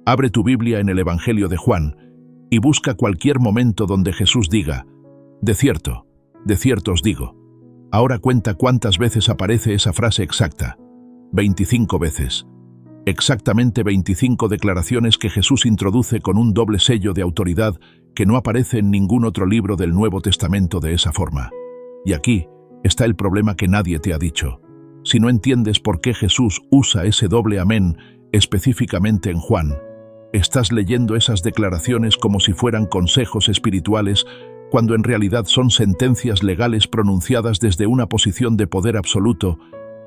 Abre tu Biblia en el Evangelio de Juan y busca cualquier momento donde Jesús diga, de cierto os digo. Ahora cuenta cuántas veces aparece esa frase exacta. 25 veces. Exactamente 25 declaraciones que Jesús introduce con un doble sello de autoridad que no aparece en ningún otro libro del Nuevo Testamento de esa forma. Y aquí está el problema que nadie te ha dicho. Si no entiendes por qué Jesús usa ese doble amén específicamente en Juan, estás leyendo esas declaraciones como si fueran consejos espirituales, cuando en realidad son sentencias legales pronunciadas desde una posición de poder absoluto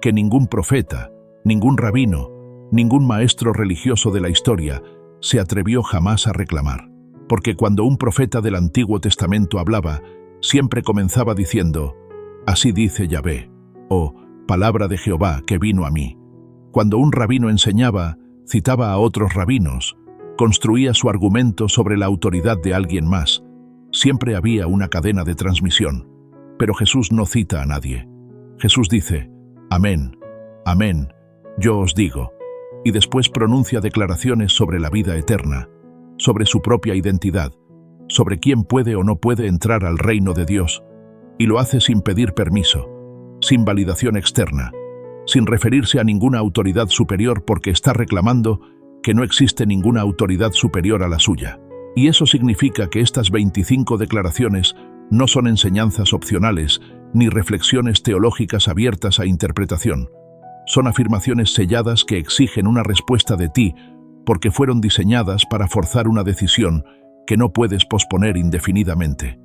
que ningún profeta, ningún rabino, ningún maestro religioso de la historia se atrevió jamás a reclamar. Porque cuando un profeta del Antiguo Testamento hablaba, siempre comenzaba diciendo, «Así dice Yahvé», o «Palabra de Jehová que vino a mí». Cuando un rabino enseñaba, citaba a otros rabinos, construía su argumento sobre la autoridad de alguien más. Siempre había una cadena de transmisión. Pero Jesús no cita a nadie. Jesús dice, «Amén, amén, yo os digo», y después pronuncia declaraciones sobre la vida eterna, sobre su propia identidad, sobre quién puede o no puede entrar al reino de Dios, y lo hace sin pedir permiso, sin validación externa, sin referirse a ninguna autoridad superior porque está reclamando que no existe ninguna autoridad superior a la suya. Y eso significa que estas 25 declaraciones no son enseñanzas opcionales ni reflexiones teológicas abiertas a interpretación. Son afirmaciones selladas que exigen una respuesta de ti porque fueron diseñadas para forzar una decisión que no puedes posponer indefinidamente.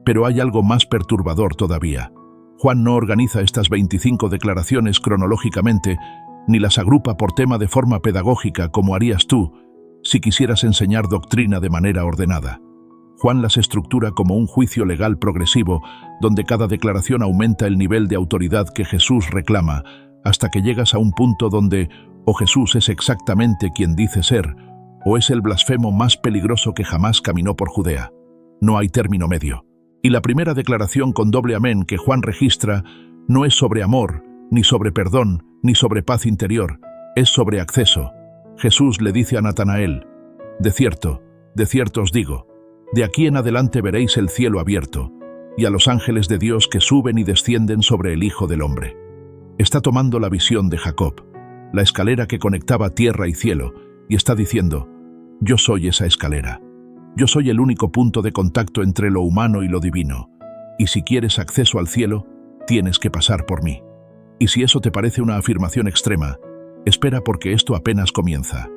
Pero hay algo más perturbador todavía. Juan no organiza estas 25 declaraciones cronológicamente, ni las agrupa por tema de forma pedagógica como harías tú si quisieras enseñar doctrina de manera ordenada. Juan las estructura como un juicio legal progresivo, donde cada declaración aumenta el nivel de autoridad que Jesús reclama, hasta que llegas a un punto donde o Jesús es exactamente quien dice ser, o es el blasfemo más peligroso que jamás caminó por Judea. No hay término medio. Y la primera declaración con doble amén que Juan registra no es sobre amor, ni sobre perdón, ni sobre paz interior, es sobre acceso. Jesús le dice a Natanael, de cierto os digo, de aquí en adelante veréis el cielo abierto, y a los ángeles de Dios que suben y descienden sobre el Hijo del Hombre. Está tomando la visión de Jacob, la escalera que conectaba tierra y cielo, y está diciendo, yo soy esa escalera. Yo soy el único punto de contacto entre lo humano y lo divino, y si quieres acceso al cielo, tienes que pasar por mí. Y si eso te parece una afirmación extrema, espera porque esto apenas comienza.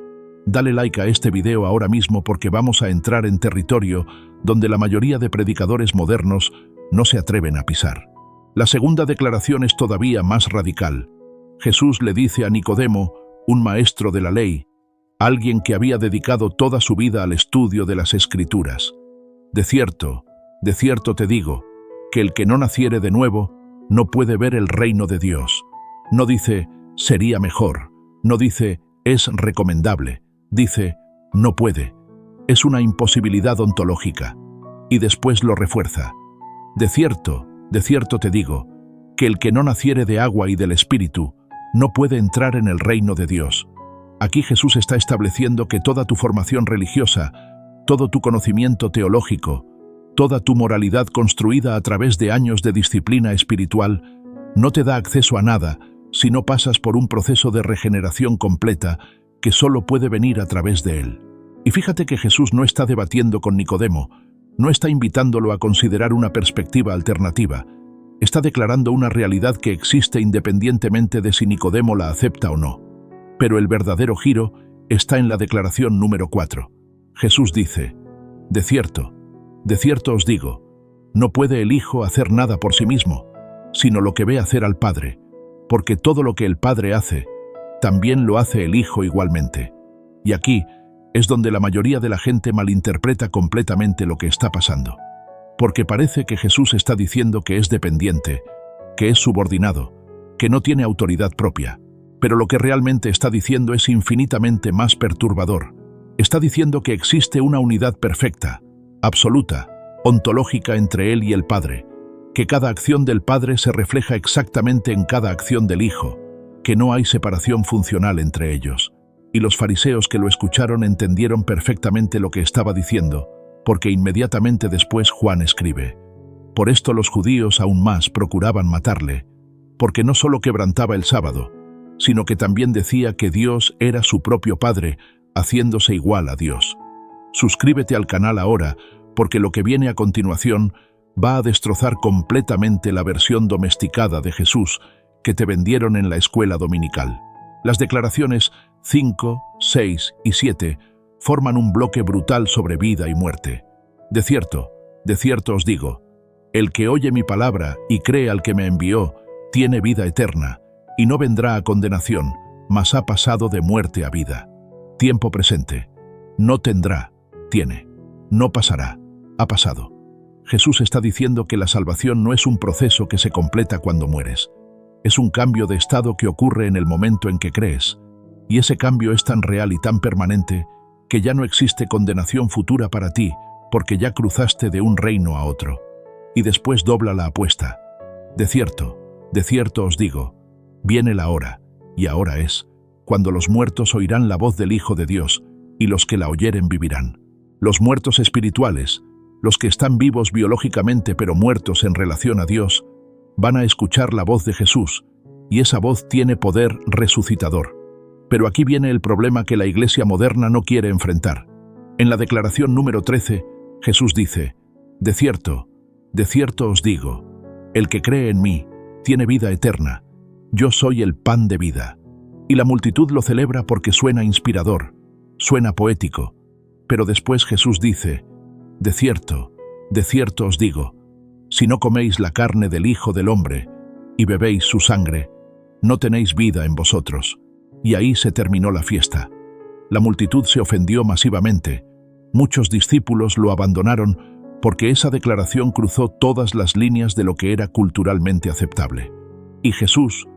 Dale like a este video ahora mismo porque vamos a entrar en territorio donde la mayoría de predicadores modernos no se atreven a pisar. La segunda declaración es todavía más radical. Jesús le dice a Nicodemo, un maestro de la ley, alguien que había dedicado toda su vida al estudio de las Escrituras. De cierto te digo, que el que no naciere de nuevo no puede ver el reino de Dios. No dice, sería mejor. No dice, es recomendable. Dice, no puede. Es una imposibilidad ontológica. Y después lo refuerza. De cierto te digo, que el que no naciere de agua y del Espíritu no puede entrar en el reino de Dios. Aquí Jesús está estableciendo que toda tu formación religiosa, todo tu conocimiento teológico, toda tu moralidad construida a través de años de disciplina espiritual, no te da acceso a nada si no pasas por un proceso de regeneración completa que solo puede venir a través de él. Y fíjate que Jesús no está debatiendo con Nicodemo, no está invitándolo a considerar una perspectiva alternativa, está declarando una realidad que existe independientemente de si Nicodemo la acepta o no. Pero el verdadero giro está en la declaración número 4. Jesús dice, de cierto os digo, no puede el Hijo hacer nada por sí mismo, sino lo que ve hacer al Padre, porque todo lo que el Padre hace, también lo hace el Hijo igualmente. Y aquí es donde la mayoría de la gente malinterpreta completamente lo que está pasando. Porque parece que Jesús está diciendo que es dependiente, que es subordinado, que no tiene autoridad propia. Pero lo que realmente está diciendo es infinitamente más perturbador. Está diciendo que existe una unidad perfecta, absoluta, ontológica entre Él y el Padre, que cada acción del Padre se refleja exactamente en cada acción del Hijo, que no hay separación funcional entre ellos. Y los fariseos que lo escucharon entendieron perfectamente lo que estaba diciendo, porque inmediatamente después Juan escribe: por esto los judíos aún más procuraban matarle, porque no solo quebrantaba el sábado, sino que también decía que Dios era su propio Padre, haciéndose igual a Dios. Suscríbete al canal ahora, porque lo que viene a continuación va a destrozar completamente la versión domesticada de Jesús que te vendieron en la escuela dominical. Las declaraciones 5, 6 y 7 forman un bloque brutal sobre vida y muerte. De cierto os digo, el que oye mi palabra y cree al que me envió, tiene vida eterna, y no vendrá a condenación, mas ha pasado de muerte a vida. Tiempo presente. No tendrá, tiene. No pasará, ha pasado. Jesús está diciendo que la salvación no es un proceso que se completa cuando mueres. Es un cambio de estado que ocurre en el momento en que crees. Y ese cambio es tan real y tan permanente que ya no existe condenación futura para ti, porque ya cruzaste de un reino a otro. Y después dobla la apuesta. De cierto os digo, viene la hora, y ahora es, cuando los muertos oirán la voz del Hijo de Dios, y los que la oyeren vivirán. Los muertos espirituales, los que están vivos biológicamente pero muertos en relación a Dios, van a escuchar la voz de Jesús, y esa voz tiene poder resucitador. Pero aquí viene el problema que la Iglesia moderna no quiere enfrentar. En la declaración número 13, Jesús dice: de cierto os digo, el que cree en mí tiene vida eterna. Yo soy el pan de vida. Y la multitud lo celebra porque suena inspirador, suena poético. Pero después Jesús dice: de cierto os digo, si no coméis la carne del Hijo del Hombre y bebéis su sangre, no tenéis vida en vosotros. Y ahí se terminó la fiesta. La multitud se ofendió masivamente. Muchos discípulos lo abandonaron porque esa declaración cruzó todas las líneas de lo que era culturalmente aceptable. Y Jesús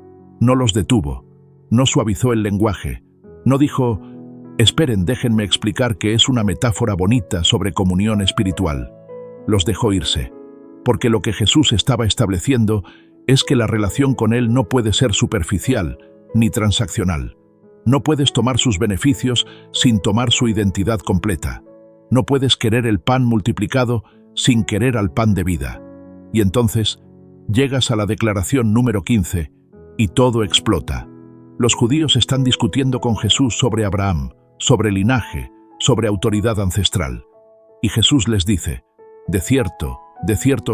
no los detuvo, no suavizó el lenguaje, no dijo: esperen, déjenme explicar que es una metáfora bonita sobre comunión espiritual. Los dejó irse, porque lo que Jesús estaba estableciendo es que la relación con Él no puede ser superficial ni transaccional. No puedes tomar sus beneficios sin tomar su identidad completa. No puedes querer el pan multiplicado sin querer al pan de vida. Y entonces llegas a la declaración número 15 y todo explota. Los judíos están discutiendo con Jesús sobre Abraham, sobre linaje, sobre autoridad ancestral. Y Jesús les dice: de cierto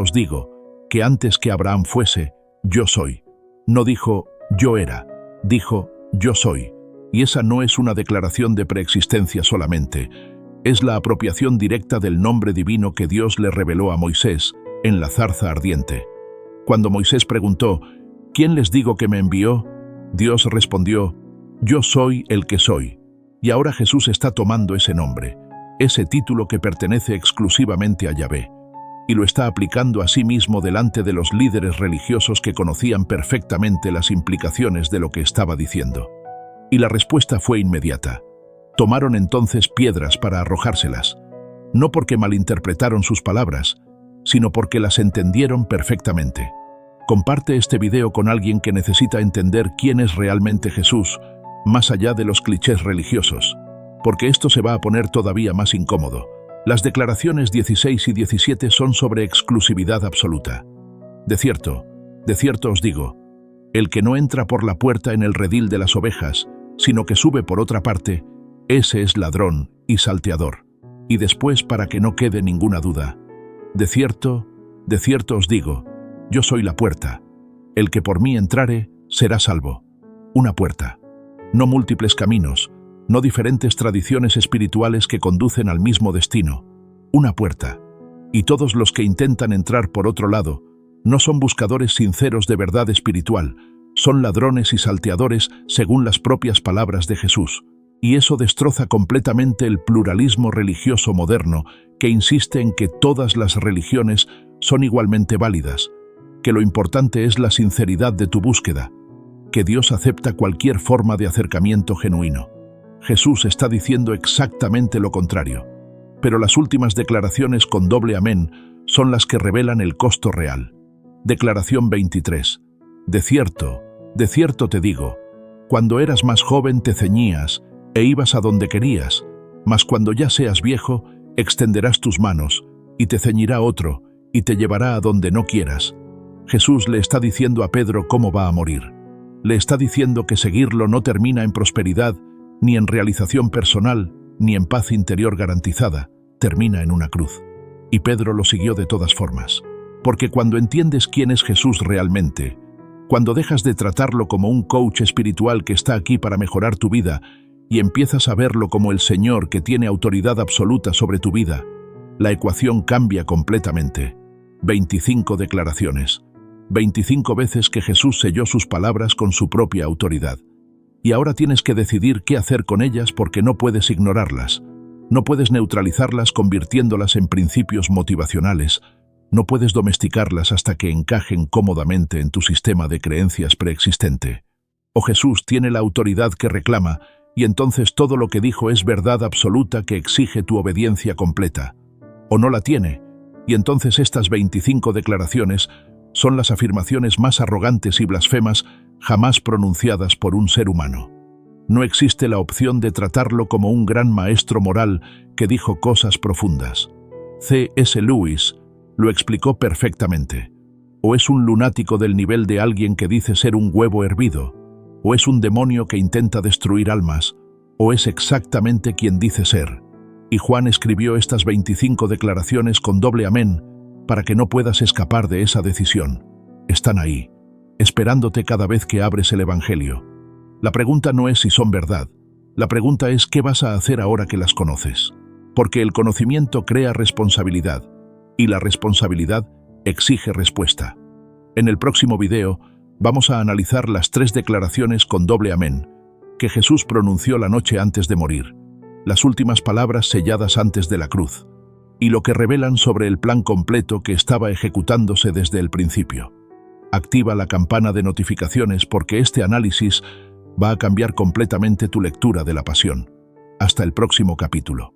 os digo, que antes que Abraham fuese, yo soy. No dijo yo era, dijo yo soy. Y esa no es una declaración de preexistencia solamente, es la apropiación directa del nombre divino que Dios le reveló a Moisés en la zarza ardiente. Cuando Moisés preguntó: ¿quién les digo que me envió?, Dios respondió: yo soy el que soy. Y ahora Jesús está tomando ese nombre, ese título que pertenece exclusivamente a Yahvé, y lo está aplicando a sí mismo delante de los líderes religiosos que conocían perfectamente las implicaciones de lo que estaba diciendo. Y la respuesta fue inmediata. Tomaron entonces piedras para arrojárselas, no porque malinterpretaron sus palabras, sino porque las entendieron perfectamente. Comparte este video con alguien que necesita entender quién es realmente Jesús, más allá de los clichés religiosos, porque esto se va a poner todavía más incómodo. Las declaraciones 16 y 17 son sobre exclusividad absoluta. De cierto os digo, el que no entra por la puerta en el redil de las ovejas, sino que sube por otra parte, ese es ladrón y salteador. Y después, para que no quede ninguna duda: de cierto os digo, yo soy la puerta. El que por mí entrare, será salvo. Una puerta. No múltiples caminos, no diferentes tradiciones espirituales que conducen al mismo destino. Una puerta. Y todos los que intentan entrar por otro lado no son buscadores sinceros de verdad espiritual, son ladrones y salteadores según las propias palabras de Jesús. Y eso destroza completamente el pluralismo religioso moderno que insiste en que todas las religiones son igualmente válidas, que lo importante es la sinceridad de tu búsqueda, que Dios acepta cualquier forma de acercamiento genuino. Jesús está diciendo exactamente lo contrario, pero las últimas declaraciones con doble amén son las que revelan el costo real. Declaración 23. De cierto te digo, cuando eras más joven te ceñías e ibas a donde querías, mas cuando ya seas viejo, extenderás tus manos, y te ceñirá otro, y te llevará a donde no quieras. Jesús le está diciendo a Pedro cómo va a morir. Le está diciendo que seguirlo no termina en prosperidad, ni en realización personal, ni en paz interior garantizada, termina en una cruz. Y Pedro lo siguió de todas formas. Porque cuando entiendes quién es Jesús realmente, cuando dejas de tratarlo como un coach espiritual que está aquí para mejorar tu vida y empiezas a verlo como el Señor que tiene autoridad absoluta sobre tu vida, la ecuación cambia completamente. 25 declaraciones. 25 veces que Jesús selló sus palabras con su propia autoridad. Y ahora tienes que decidir qué hacer con ellas porque no puedes ignorarlas. No puedes neutralizarlas convirtiéndolas en principios motivacionales. No puedes domesticarlas hasta que encajen cómodamente en tu sistema de creencias preexistente. O Jesús tiene la autoridad que reclama, y entonces todo lo que dijo es verdad absoluta que exige tu obediencia completa. O no la tiene, y entonces estas 25 declaraciones son las afirmaciones más arrogantes y blasfemas jamás pronunciadas por un ser humano. No existe la opción de tratarlo como un gran maestro moral que dijo cosas profundas. C.S. Lewis lo explicó perfectamente. O es un lunático del nivel de alguien que dice ser un huevo hervido, o es un demonio que intenta destruir almas, o es exactamente quien dice ser. Y Juan escribió estas 25 declaraciones con doble amén, para que no puedas escapar de esa decisión. Están ahí, esperándote cada vez que abres el Evangelio. La pregunta no es si son verdad, la pregunta es qué vas a hacer ahora que las conoces. Porque el conocimiento crea responsabilidad, y la responsabilidad exige respuesta. En el próximo video vamos a analizar las 3 declaraciones con doble amén que Jesús pronunció la noche antes de morir, las últimas palabras selladas antes de la cruz, y lo que revelan sobre el plan completo que estaba ejecutándose desde el principio. Activa la campana de notificaciones porque este análisis va a cambiar completamente tu lectura de la pasión. Hasta el próximo capítulo.